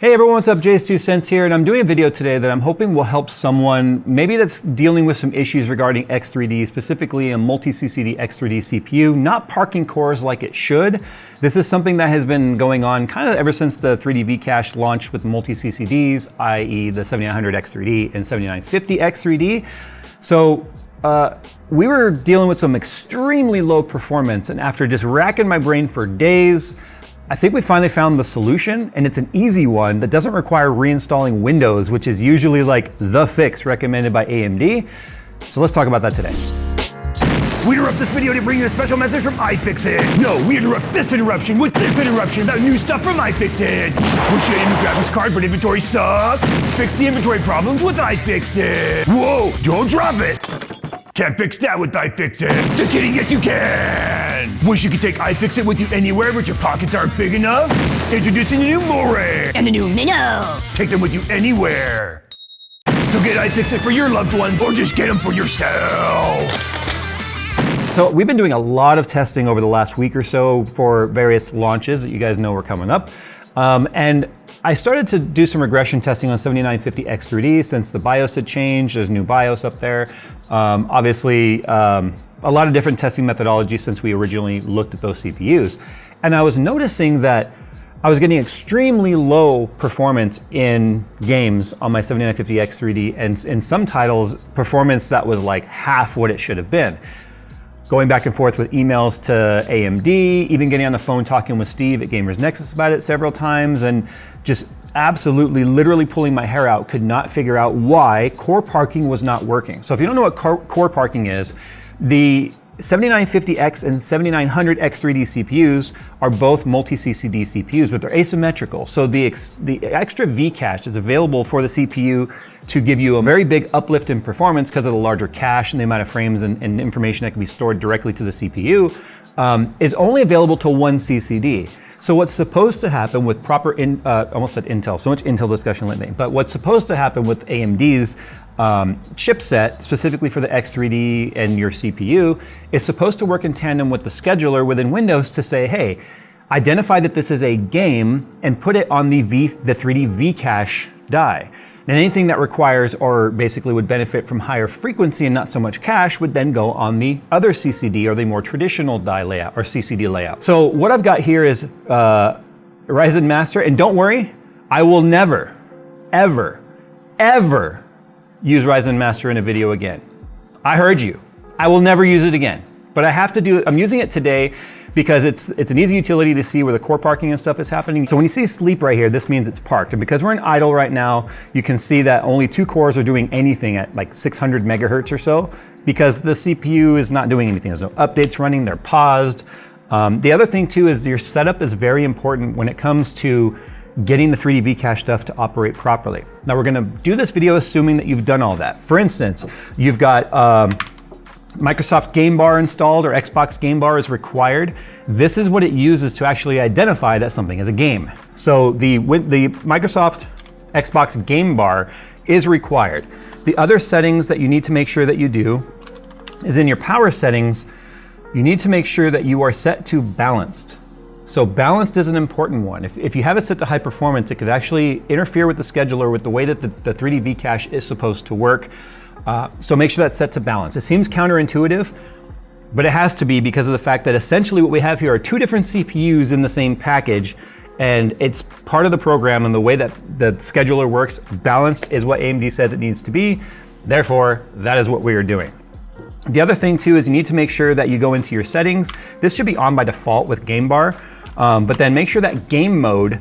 Hey everyone, what's up? Jay's 2 cents here, and I'm doing a video today that I'm hoping will help someone maybe that's dealing with some issues regarding X3D, specifically a multi-CCD X3D CPU, not parking cores like it should. This is something that has been going on kind of ever since the 3D VCache launched with multi-CCDs, i.e. the 7900 X3D and 7950 X3D. So we were dealing with some extremely low performance, and after just racking my brain for days, I think we finally found the solution, and it's an easy one that doesn't require reinstalling Windows, which is usually like the fix recommended by AMD. So let's talk about that today. We interrupt this video to bring you a special message from iFixit. No, we interrupt this interruption with this interruption about new stuff from iFixit. We're shading the graphics card, but inventory sucks. Fix the inventory problems with iFixit. Whoa, don't drop it. Can't fix that with iFixit. Just kidding, yes you can. Wish you could take iFixit with you anywhere, but your pockets aren't big enough? Introducing the new Moray and the new Minnow. Take them with you anywhere. So get iFixit for your loved ones, or just get them for yourself. So we've been doing a lot of testing over the last week or so for various launches that you guys know are coming up. And I started to do some regression testing on 7950 X3D since the BIOS had changed. There's new BIOS up there. Obviously, a lot of different testing methodologies since we originally looked at those CPUs. And I was noticing that I was getting extremely low performance in games on my 7950 X3D, and in some titles, performance that was like half what it should have been. Going back and forth with emails to AMD, even getting on the phone talking with Steve at Gamers Nexus about it several times, and just absolutely literally pulling my hair out, could not figure out why Core-Parking was not working. So if you don't know what Core-Parking is, the 7950X and 7900 X3D CPUs are both multi-CCD CPUs, but they're asymmetrical. So the extra VCache is available for the CPU to give you a very big uplift in performance because of the larger cache and the amount of frames and information that can be stored directly to the CPU, is only available to one CCD. So what's supposed to happen with proper, almost said Intel, so much Intel discussion lately, but what's supposed to happen with AMD's chipset, specifically for the X3D and your CPU, is supposed to work in tandem with the scheduler within Windows to say, hey, identify that this is a game and put it on the 3D VCache die. And anything that requires or basically would benefit from higher frequency and not so much cache would then go on the other CCD or the more traditional die layout or CCD layout. So what I've got here is Ryzen Master, and don't worry, I will never, ever, ever use Ryzen Master in a video again. I heard you. I will never use it again. But I have to do it. I'm using it today because it's an easy utility to see where the core parking and stuff is happening. So when you see sleep right here, this means it's parked. And because we're in idle right now, you can see that only 2 cores are doing anything at like 600 megahertz or so, because the CPU is not doing anything. There's no updates running, they're paused. The other thing too is your setup is very important when it comes to getting the 3D VCache stuff to operate properly. Now we're gonna do this video assuming that you've done all that. For instance, you've got Microsoft Game Bar installed, or Xbox Game Bar is required. This is what it uses to actually identify that something is a game. So the Microsoft Xbox Game Bar is required. The other settings that you need to make sure that you do is in your power settings, you need to make sure that you are set to balanced. So balanced is an important one. If you have it set to high performance, it could actually interfere with the scheduler with the way that the 3D VCache is supposed to work. So make sure that's set to balance. It seems counterintuitive, but it has to be because of the fact that essentially what we have here are 2 different CPUs in the same package, and it's part of the program and the way that the scheduler works. Balanced is what AMD says it needs to be. Therefore, that is what we are doing. The other thing too is you need to make sure that you go into your settings. This should be on by default with Game Bar, but then make sure that game mode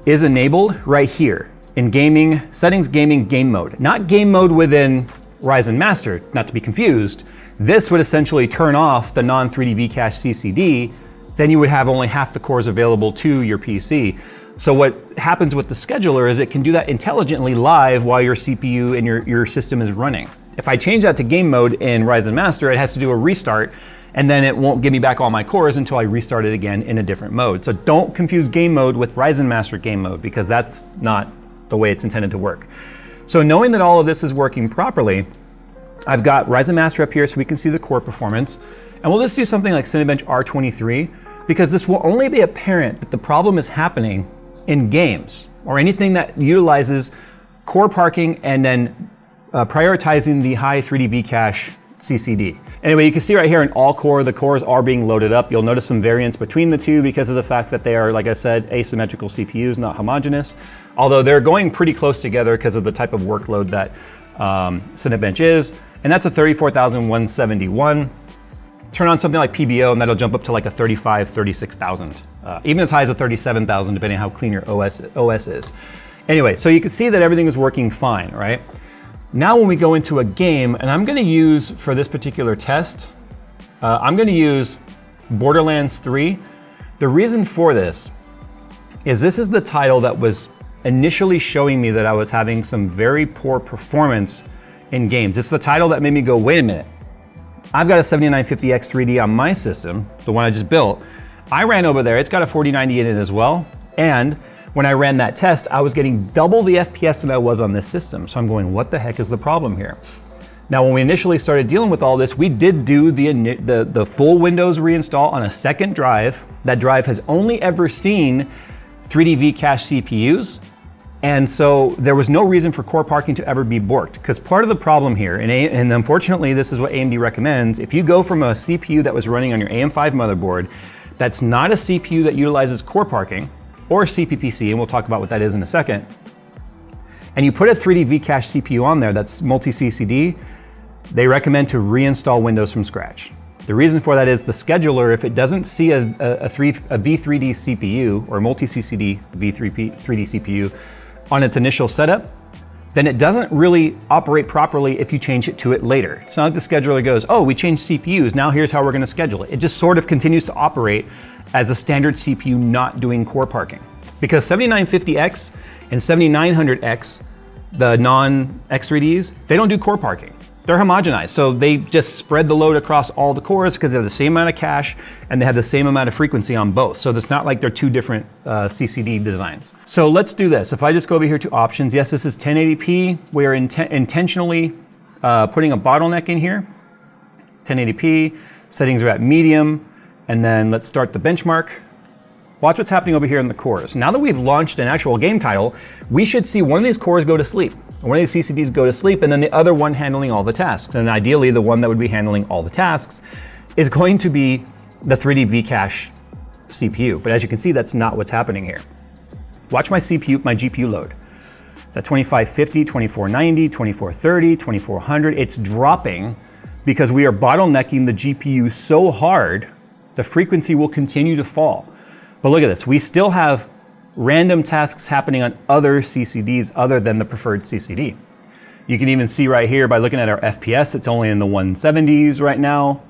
is enabled right here. In gaming, settings, gaming, game mode. Not game mode within Ryzen Master, not to be confused. This would essentially turn off the non-3D VCache CCD, then you would have only half the cores available to your PC. So what happens with the scheduler is it can do that intelligently live while your CPU and your system is running. If I change that to game mode in Ryzen Master, it has to do a restart, and then it won't give me back all my cores until I restart it again in a different mode. So don't confuse game mode with Ryzen Master game mode, because that's not the way it's intended to work. So knowing that all of this is working properly, I've got Ryzen Master up here so we can see the core performance. And we'll just do something like Cinebench R23, because this will only be apparent that the problem is happening in games. or anything that utilizes Core-Parking and then prioritizing the high 3D VCache CCD. Anyway, you can see right here in all core, the cores are being loaded up. You'll notice some variance between the two because of the fact that they are, like I said, asymmetrical CPUs, not homogeneous. Although they're going pretty close together because of the type of workload that Cinebench is. And that's a 34,171. Turn on something like PBO and that'll jump up to like a 35, 36,000. Even as high as a 37,000, depending on how clean your OS is. Anyway, so you can see that everything is working fine, right? Now when we go into a game, and I'm gonna use, for this particular test, I'm gonna use Borderlands 3. The reason for this is the title that was initially showing me that I was having some very poor performance in games. It's the title that made me go, wait a minute. I've got a 7950X 3D on my system, the one I just built. I ran over there, it's got a 4090 in it as well. And when I ran that test, I was getting double the FPS than I was on this system. So I'm going, what the heck is the problem here? Now, when we initially started dealing with all this, we did do the full Windows reinstall on a second drive. That drive has only ever seen 3D VCache CPUs. And so there was no reason for Core-Parking to ever be borked, because part of the problem here, and unfortunately this is what AMD recommends, if you go from a CPU that was running on your AM5 motherboard, that's not a CPU that utilizes Core-Parking, or CPPC, and we'll talk about what that is in a second, and you put a 3D VCache CPU on there that's multi-CCD, they recommend to reinstall Windows from scratch. The reason for that is the scheduler, if it doesn't see a V3D CPU or multi-CCD V3D CPU on its initial setup, then it doesn't really operate properly if you change it to it later. It's not like the scheduler goes, oh, we changed CPUs, now here's how we're gonna schedule it. It just sort of continues to operate as a standard CPU not doing Core-Parking. Because 7950X and 7900X, the non-X3Ds, they don't do Core-Parking. They're homogenized, so they just spread the load across all the cores because they have the same amount of cache and they have the same amount of frequency on both. So it's not like they're two different CCD designs. So let's do this. If I just go over here to options, yes, this is 1080p. We're intentionally putting a bottleneck in here. 1080p, settings are at medium, and then let's start the benchmark. Watch what's happening over here in the cores. Now that we've launched an actual game title, we should see one of these cores go to sleep. One of these CCDs go to sleep, and then the other one handling all the tasks. And ideally, the one that would be handling all the tasks is going to be the 3D VCache CPU. But as you can see, that's not what's happening here. Watch my GPU load. It's at 2550, 2490, 2430, 2400. It's dropping because we are bottlenecking the GPU so hard, the frequency will continue to fall. But look at this, we still have random tasks happening on other CCDs other than the preferred CCD. You can even see right here by looking at our FPS, it's only in the 170s right now.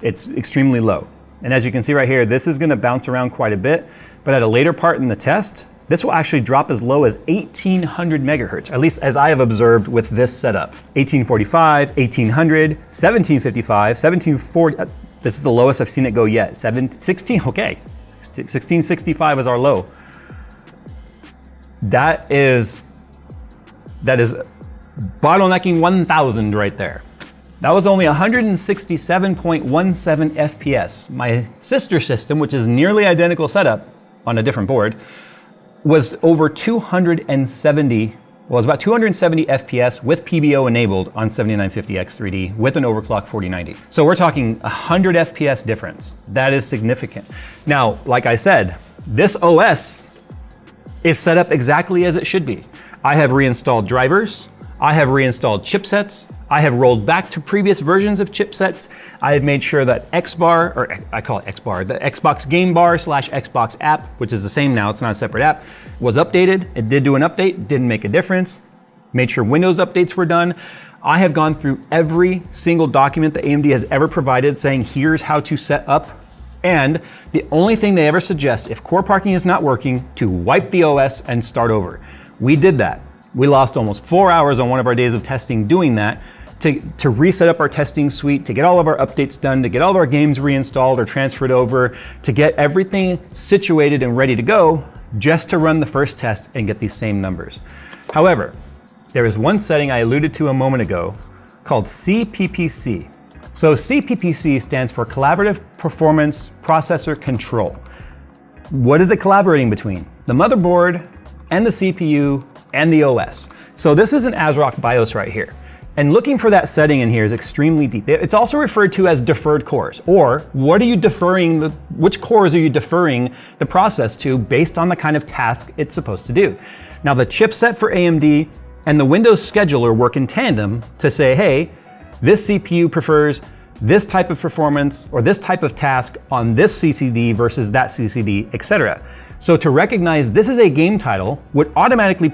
It's extremely low. And as you can see right here, this is gonna bounce around quite a bit, but at a later part in the test, this will actually drop as low as 1800 megahertz, at least as I have observed with this setup. 1845, 1800, 1755, 1740, this is the lowest I've seen it go yet. 1665 is our low. That is bottlenecking 1000 right there. That was only 167.17 FPS. My sister system, which is nearly identical setup on a different board, was over 270, well, it was about 270 FPS with PBO enabled on 7950X 3D with an overclock 4090. So we're talking 100 FPS difference. That is significant. Now, like I said, this OS is set up exactly as it should be. I have reinstalled drivers, I have reinstalled chipsets, I have rolled back to previous versions of chipsets. I have made sure that XBar, or I call it XBar, the Xbox Game Bar / Xbox app, which is the same now, it's not a separate app, was updated. It did do an update, didn't make a difference. Made sure Windows updates were done. I have gone through every single document that AMD has ever provided saying here's how to set up. And the only thing they ever suggest, if Core-Parking is not working, to wipe the OS and start over. We did that. We lost almost 4 hours on one of our days of testing doing that to reset up our testing suite, to get all of our updates done, to get all of our games reinstalled or transferred over, to get everything situated and ready to go, just to run the first test and get these same numbers. However, there is one setting I alluded to a moment ago called CPPC. So CPPC stands for Collaborative Performance Processor Control. What is it collaborating between? The motherboard and the CPU and the OS. So this is an ASRock BIOS right here. And looking for that setting in here is extremely deep. It's also referred to as deferred cores, or what are you deferring, which cores are you deferring the process to based on the kind of task it's supposed to do. Now the chipset for AMD and the Windows scheduler work in tandem to say, hey, this CPU prefers this type of performance or this type of task on this CCD versus that CCD, etc. So to recognize this is a game title would automatically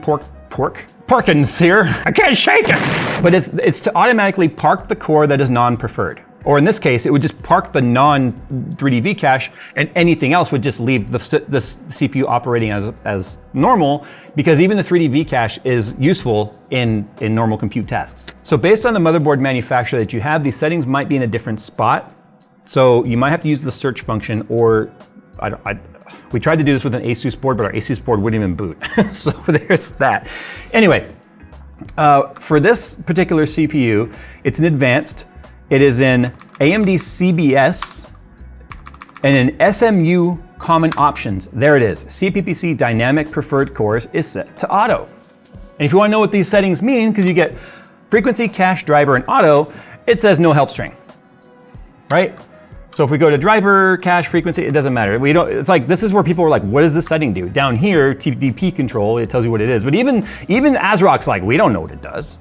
Parkins here. I can't shake it. But it's to automatically park the core that is non-preferred. Or in this case, it would just park the non-3D VCache and anything else would just leave the CPU operating as normal, because even the 3D VCache is useful in normal compute tasks. So based on the motherboard manufacturer that you have, these settings might be in a different spot. So you might have to use the search function, or we tried to do this with an Asus board, but our Asus board wouldn't even boot. So there's that. Anyway, for this particular CPU, it's an advanced. It is in AMD CBS and in SMU common options. There it is. CPPC dynamic preferred cores is set to auto. And if you want to know what these settings mean, because you get frequency, cache, driver, and auto, it says no help string, right? So if we go to driver, cache, frequency, it doesn't matter. It's like, this is where people were like, what does this setting do? Down here, TDP control, it tells you what it is. But even ASRock's like, we don't know what it does.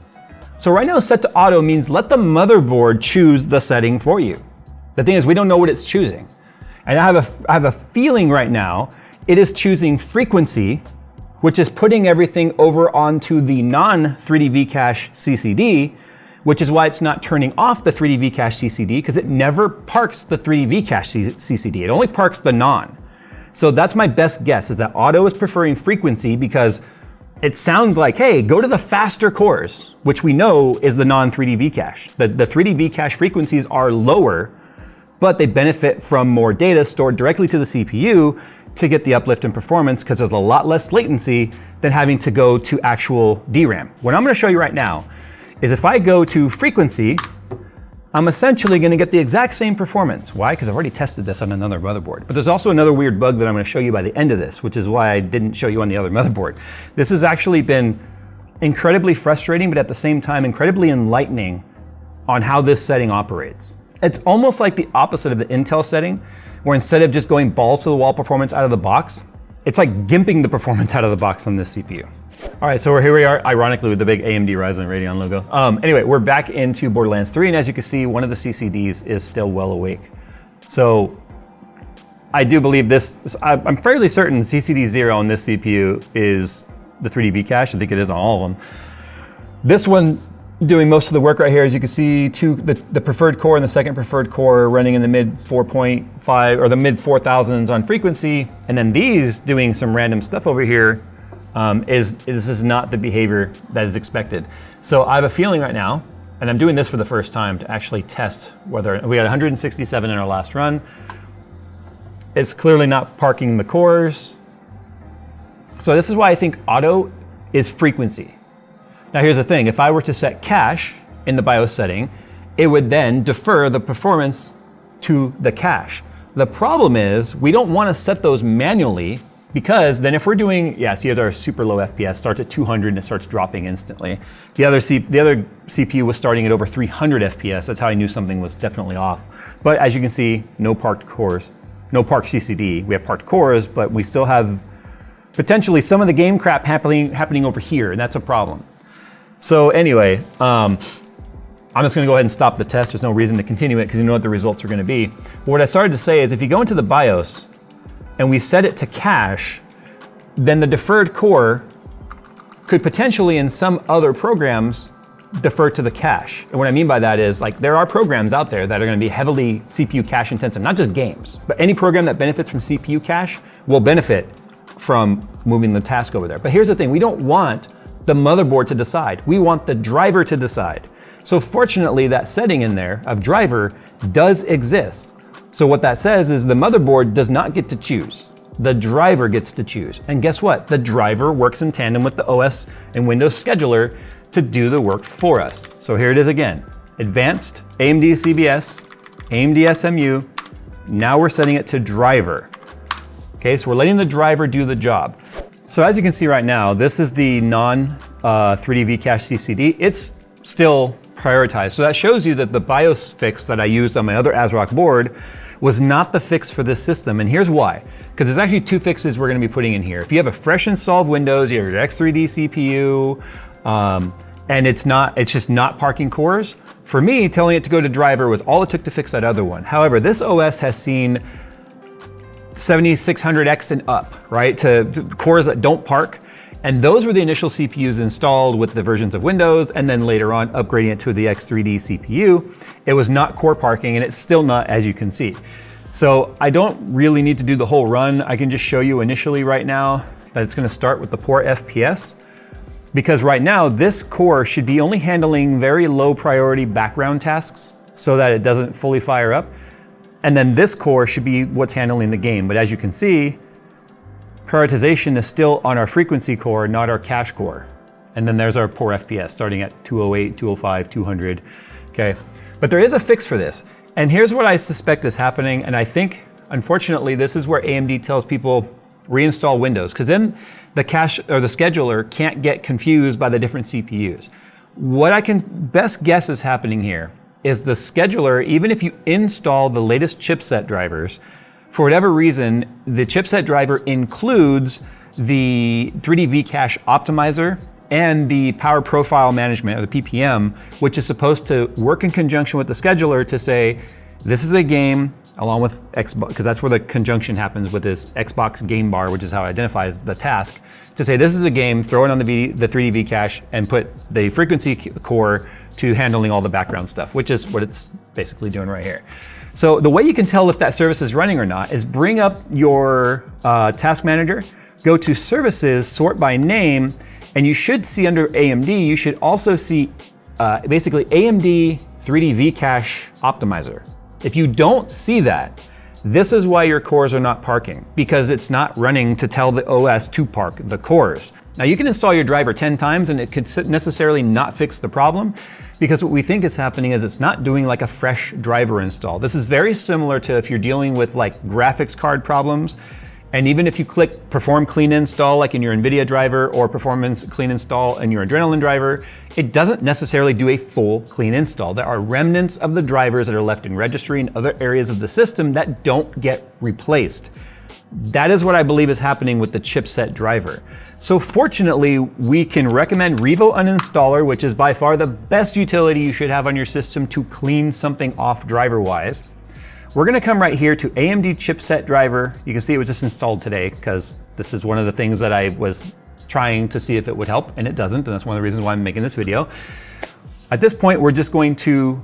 So right now, set to auto means let the motherboard choose the setting for you. The thing is, we don't know what it's choosing. And I have a feeling right now, it is choosing frequency, which is putting everything over onto the non-3D VCache CCD, which is why it's not turning off the 3D VCache CCD, because it never parks the 3D VCache CCD. It only parks the non. So that's my best guess, is that auto is preferring frequency because it sounds like, hey, go to the faster cores, which we know is the non-3D VCache. The 3D VCache frequencies are lower, but they benefit from more data stored directly to the CPU to get the uplift in performance, because there's a lot less latency than having to go to actual DRAM. What I'm gonna show you right now is if I go to frequency, I'm essentially gonna get the exact same performance. Why? Because I've already tested this on another motherboard. But there's also another weird bug that I'm gonna show you by the end of this, which is why I didn't show you on the other motherboard. This has actually been incredibly frustrating, but at the same time, incredibly enlightening on how this setting operates. It's almost like the opposite of the Intel setting, where instead of just going balls to the wall performance out of the box, it's like gimping the performance out of the box on this CPU. All right, so here we are, ironically, with the big AMD Ryzen Radeon logo. Anyway, we're back into Borderlands 3, and as you can see, one of the CCDs is still well awake. So I do believe this, I'm fairly certain CCD 0 on this CPU is the 3D VCache. I think it is on all of them. This one doing most of the work right here, as you can see, the preferred core and the second preferred core running in the mid 4.5 or the mid 4000s on frequency, and then these doing some random stuff over here. This is not the behavior that is expected. So I have a feeling right now, and I'm doing this for the first time to actually test whether, we got 167 in our last run. It's clearly not parking the cores. So this is why I think auto is frequency. Now here's the thing, if I were to set cache in the BIOS setting, it would then defer the performance to the cache. The problem is we don't want to set those manually, because then if we're doing, see, here's our super low FPS, starts at 200 and it starts dropping instantly. The other CPU was starting at over 300 FPS. That's how I knew something was definitely off. But as you can see, no parked cores, no parked CCD. We have parked cores, but we still have potentially some of the game crap happening over here, and that's a problem. So anyway, I'm just gonna go ahead and stop the test. There's no reason to continue it because you know what the results are gonna be. But what I started to say is if you go into the BIOS, and we set it to cache, then the deferred core could potentially in some other programs defer to the cache. And what I mean by that is, like, there are programs out there that are gonna be heavily CPU cache intensive, not just games, but any program that benefits from CPU cache will benefit from moving the task over there. But here's the thing, we don't want the motherboard to decide. We want the driver to decide. So fortunately, that setting in there of driver does exist. So what that says is the motherboard does not get to choose. The driver gets to choose. And guess what? The driver works in tandem with the OS and Windows scheduler to do the work for us. So here it is again. Advanced, AMD CBS, AMD SMU. Now we're setting it to driver. Okay, so we're letting the driver do the job. So as you can see right now, this is the non-3D VCache CCD. It's still prioritized. So that shows you that the BIOS fix that I used on my other ASRock board was not the fix for this system. And here's why. Because there's actually two fixes we're gonna be putting in here. If you have a fresh installed Windows, you have your X3D CPU, and it's just not parking cores, for me, telling it to go to driver was all it took to fix that other one. However, this OS has seen 7600X and up, right? To cores that don't park. And those were the initial CPUs installed with the versions of Windows, and then later on upgrading it to the X3D CPU. It was not core parking, and it's still not, as you can see. So I don't really need to do the whole run. I can just show you initially right now that it's gonna start with the poor FPS, because right now this core should be only handling very low priority background tasks so that it doesn't fully fire up. And then this core should be what's handling the game. But as you can see, prioritization is still on our frequency core, not our cache core. And then there's our poor FPS starting at 208, 205, 200, okay? But there is a fix for this. And here's what I suspect is happening. And I think, unfortunately, this is where AMD tells people reinstall Windows, because then the cache or the scheduler can't get confused by the different CPUs. What I can best guess is happening here is the scheduler, even if you install the latest chipset drivers, for whatever reason, the chipset driver includes the 3D VCache optimizer and the power profile management, or the PPM, which is supposed to work in conjunction with the scheduler to say, this is a game, along with Xbox, because that's where the conjunction happens with this Xbox game bar, which is how it identifies the task, to say this is a game, throw it on the 3D VCache, and put the frequency core to handling all the background stuff, which is what it's basically doing right here. So the way you can tell if that service is running or not is bring up your task manager, go to services, sort by name, and you should see under AMD, you should also see basically AMD 3D VCache optimizer. If you don't see that, this is why your cores are not parking, because it's not running to tell the OS to park the cores. Now you can install your driver 10 times and it could necessarily not fix the problem, because what we think is happening is it's not doing like a fresh driver install. This is very similar to if you're dealing with like graphics card problems, and even if you click perform clean install like in your NVIDIA driver or performance clean install in your Adrenalin driver, it doesn't necessarily do a full clean install. There are remnants of the drivers that are left in registry and other areas of the system that don't get replaced. That is what I believe is happening with the chipset driver. So fortunately, we can recommend Revo Uninstaller, which is by far the best utility you should have on your system to clean something off driver-wise. We're gonna come right here to AMD chipset driver. You can see it was just installed today because this is one of the things that I was trying to see if it would help, and it doesn't, and that's one of the reasons why I'm making this video. At this point, we're just going to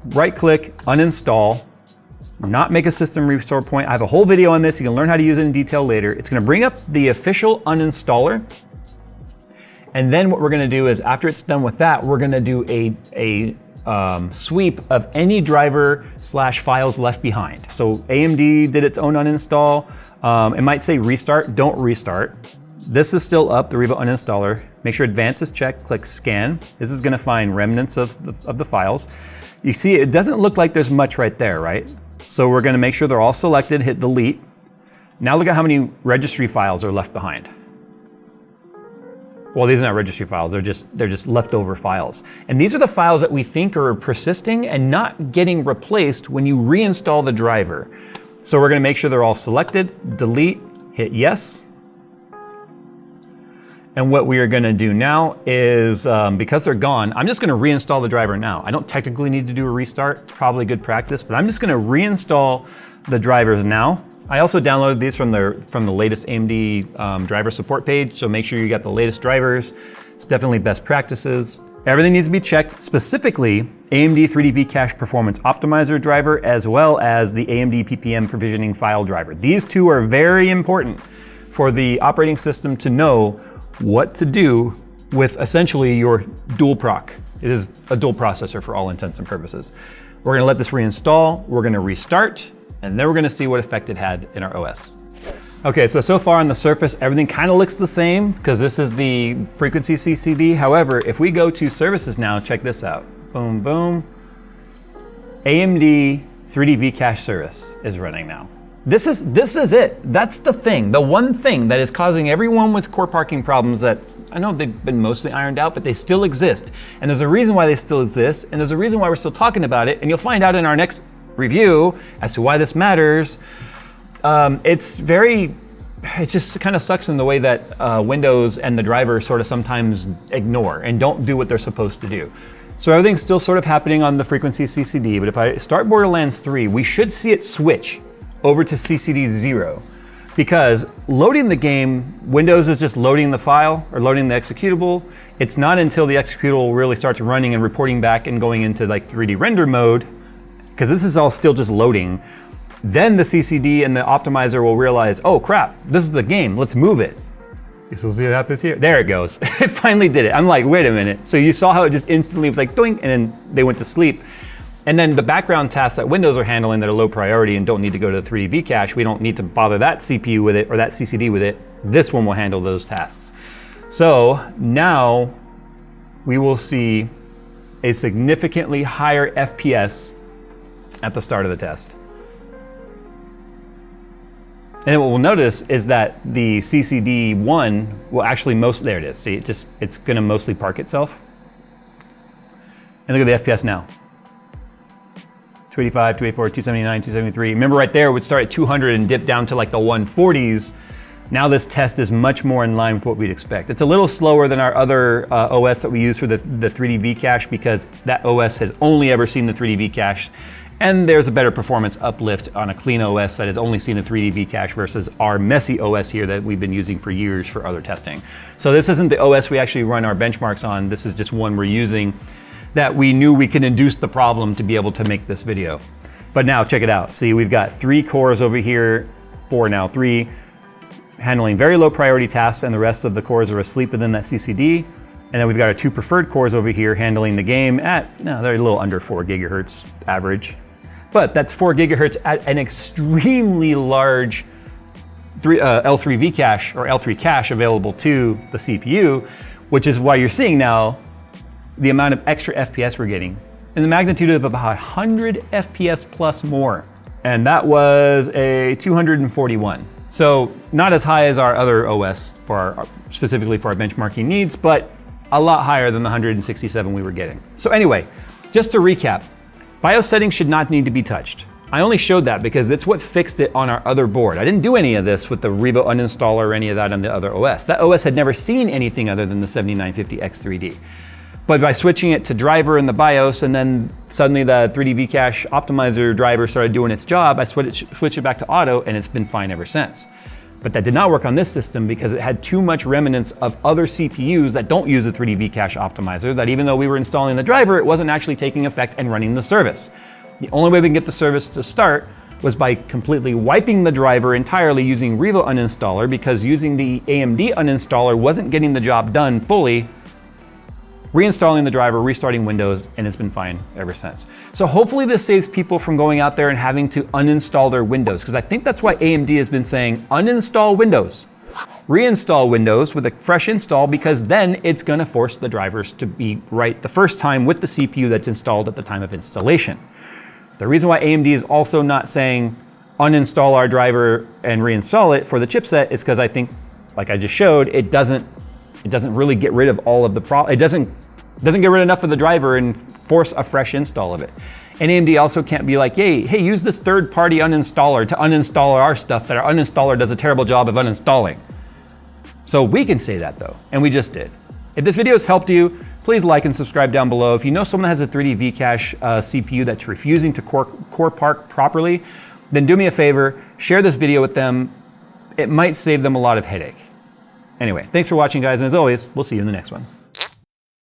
right-click, uninstall, not make a system restore point. I have a whole video on this. You can learn how to use it in detail later. It's gonna bring up the official uninstaller. And then what we're gonna do is, after it's done with that, we're gonna do a sweep of any driver / files left behind. So AMD did its own uninstall. It might say restart, don't restart. This is still up, the Revo Uninstaller. Make sure Advanced is checked, click Scan. This is gonna find remnants of the files. You see, it doesn't look like there's much right there, right? So we're gonna make sure they're all selected, hit delete. Now look at how many registry files are left behind. Well, these are not registry files, they're just leftover files. And these are the files that we think are persisting and not getting replaced when you reinstall the driver. So we're gonna make sure they're all selected, delete, hit yes. And what we are gonna do now is, because they're gone, I'm just gonna reinstall the driver now. I don't technically need to do a restart, it's probably good practice, but I'm just gonna reinstall the drivers now. I also downloaded these from the latest AMD driver support page, so make sure you got the latest drivers. It's definitely best practices. Everything needs to be checked, specifically AMD 3D VCache Performance Optimizer driver, as well as the AMD PPM Provisioning File driver. These two are very important for the operating system to know what to do with essentially your dual proc. It is a dual processor for all intents and purposes. We're gonna let this reinstall, we're gonna restart, and then we're gonna see what effect it had in our OS. Okay, so far on the surface, everything kind of looks the same because this is the frequency CCD. However, if we go to services now, check this out. Boom, boom. AMD 3D VCache service is running now. This is it. That's the thing. The one thing that is causing everyone with core parking problems that I know they've been mostly ironed out, but they still exist. And there's a reason why they still exist, and there's a reason why we're still talking about it, and you'll find out in our next review as to why this matters. It just kind of sucks in the way that Windows and the driver sort of sometimes ignore and don't do what they're supposed to do. So everything's still sort of happening on the frequency CCD, but if I start Borderlands 3, we should see it switch over to CCD 0, because loading the game, Windows is just loading the file or loading the executable. It's not until the executable really starts running and reporting back and going into like 3D render mode, because this is all still just loading. Then the CCD and the optimizer will realize, oh crap, this is the game, let's move it. So we'll see what happens here. There it goes. It finally did it. I'm like, wait a minute. So you saw how it just instantly was like doink, and then they went to sleep. And then the background tasks that Windows are handling that are low priority and don't need to go to the 3D VCache, we don't need to bother that CPU with it or that CCD with it. This one will handle those tasks. So now we will see a significantly higher FPS at the start of the test. And what we'll notice is that the CCD1 will actually there it is. See, it's gonna mostly park itself. And look at the FPS now. 285, 284, 279, 273. Remember right there, it would start at 200 and dip down to like the 140s. Now this test is much more in line with what we'd expect. It's a little slower than our other OS that we use for the 3D VCache, because that OS has only ever seen the 3D VCache. And there's a better performance uplift on a clean OS that has only seen a 3D VCache versus our messy OS here that we've been using for years for other testing. So this isn't the OS we actually run our benchmarks on. This is just one we're using that we knew we could induce the problem to be able to make this video. But now check it out. See, we've got 3 cores over here, 4 now, 3, handling very low priority tasks, and the rest of the cores are asleep within that CCD. And then we've got our 2 preferred cores over here handling the game at, no, they're a little under 4 gigahertz average. But that's 4 gigahertz at an extremely large L3 VCache or L3 cache available to the CPU, which is why you're seeing now the amount of extra FPS we're getting in the magnitude of about 100 FPS plus more. And that was a 241. So not as high as our other OS specifically for our benchmarking needs, but a lot higher than the 167 we were getting. So anyway, just to recap, BIOS settings should not need to be touched. I only showed that because it's what fixed it on our other board. I didn't do any of this with the Revo uninstaller or any of that on the other OS. That OS had never seen anything other than the 7950X3D. But by switching it to driver in the BIOS, and then suddenly the 3D VCache optimizer driver started doing its job, I switched it back to auto, and it's been fine ever since. But that did not work on this system because it had too much remnants of other CPUs that don't use the 3D VCache optimizer, that even though we were installing the driver, it wasn't actually taking effect and running the service. The only way we can get the service to start was by completely wiping the driver entirely using Revo uninstaller, because using the AMD uninstaller wasn't getting the job done fully, reinstalling the driver, restarting Windows, and it's been fine ever since. So hopefully this saves people from going out there and having to uninstall their Windows, because I think that's why AMD has been saying uninstall Windows, reinstall Windows with a fresh install, because then it's gonna force the drivers to be right the first time with the CPU that's installed at the time of installation. The reason why AMD is also not saying uninstall our driver and reinstall it for the chipset is because I think, like I just showed, it doesn't really get rid of all of the it doesn't get rid enough of the driver and force a fresh install of it. And AMD also can't be like, hey, use this third-party uninstaller to uninstall our stuff that our uninstaller does a terrible job of uninstalling. So we can say that though, and we just did. If this video has helped you, please like and subscribe down below. If you know someone that has a 3D VCache CPU that's refusing to core park properly, then do me a favor, share this video with them. It might save them a lot of headache. Anyway, thanks for watching, guys, and as always, we'll see you in the next one.